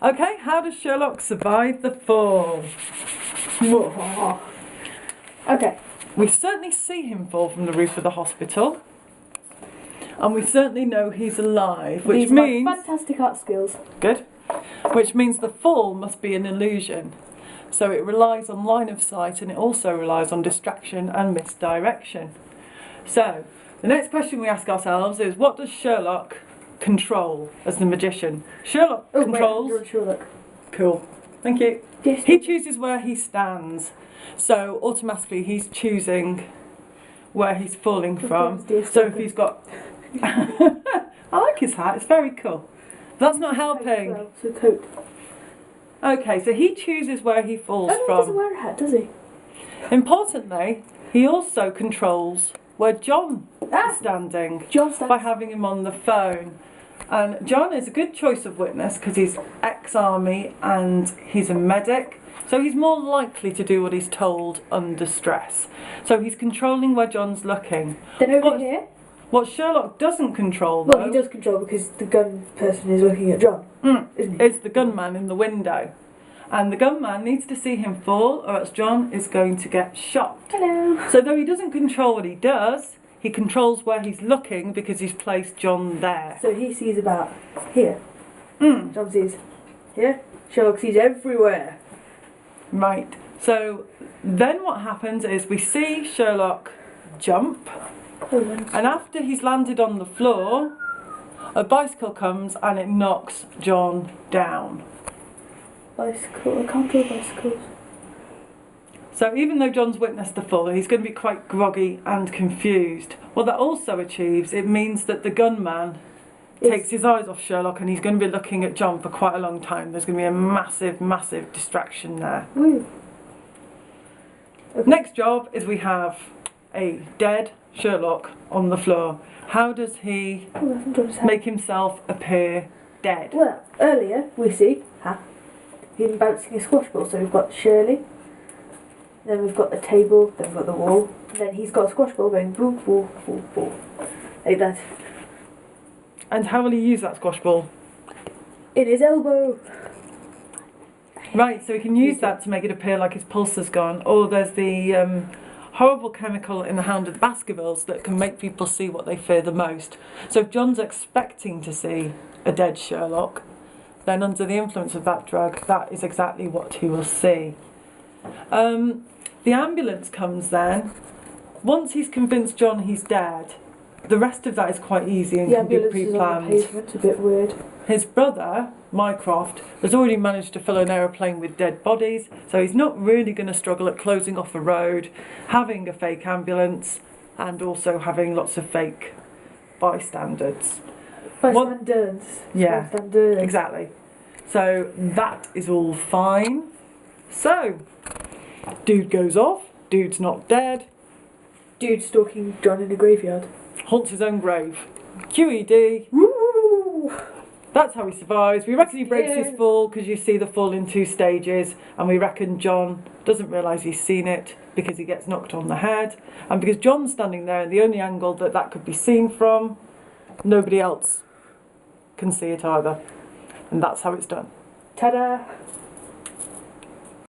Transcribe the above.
Okay, how does Sherlock survive the fall? Okay. We certainly see him fall from the roof of the hospital. And we certainly know he's alive, which These means... are my fantastic art skills. Good. Which means the fall must be an illusion. So it relies on line of sight, and it also relies on distraction and misdirection. So, the next question we ask ourselves is, what does Sherlock control as the magician? Sherlock controls... Wait, Sherlock. Cool. Thank you. Yes, He chooses where he stands. So, automatically he's choosing where he's falling from. So if he's got... I like his hat, it's very cool. That's not helping. It's a coat. Okay, so he chooses where he falls Oh, no, from. he doesn't wear a hat, does he? Importantly, he also controls where John is standing by having him on the phone. And John is a good choice of witness because he's ex-army and he's a medic. So he's more likely to do what he's told under stress. So he's controlling where John's looking. Then over here? What Sherlock doesn't control, though... Well, he does control because the gun person is looking at John, isn't he? It's the gunman in the window. And the gunman needs to see him fall, or else John is going to get shot. Hello. So though he doesn't control what he does, he controls where he's looking because he's placed John there. So he sees about here. John sees here. Sherlock sees everywhere. Right. So then what happens is we see Sherlock jump, and after he's landed on the floor, a bicycle comes and it knocks John down. Bicycle? I can't do bicycles. So even though John's witnessed the fall, he's going to be quite groggy and confused. What that also achieves, it means that the gunman takes his eyes off Sherlock and he's going to be looking at John for quite a long time. There's going to be a massive, massive distraction there. Woo. Okay. Next job is we have a dead Sherlock on the floor. How does he make himself appear dead? Well, earlier we see him bouncing a squash ball. So we've got Shirley, then we've got the table, then we've got the wall, and then he's got a squash ball going boo, boo, boo, boo, like that. And how will he use that squash ball? In his elbow. Right, so he can use that to make it appear like his pulse has gone. Or there's the horrible chemical in the Hound of the Baskervilles that can make people see what they fear the most. So if John's expecting to see a dead Sherlock, then under the influence of that drug, that is exactly what he will see. The ambulance comes then. Once he's convinced John he's dead, the rest of that is quite easy and can be pre-planned. It's a bit weird. His brother, Mycroft, has already managed to fill an aeroplane with dead bodies, so he's not really going to struggle at closing off a road, having a fake ambulance, and also having lots of fake bystanders. Bystanders. Yeah, Bystanders. exactly. So that is all fine. So, dude goes off, dude's not dead. Dude stalking John in a graveyard. Haunts his own grave. QED. Woo! That's how he survives. We reckon he breaks his fall because you see the fall in 2 stages, and we reckon John doesn't realise he's seen it because he gets knocked on the head, and because John's standing there and the only angle that that could be seen from, nobody else can see it either, and that's how it's done. Ta-da!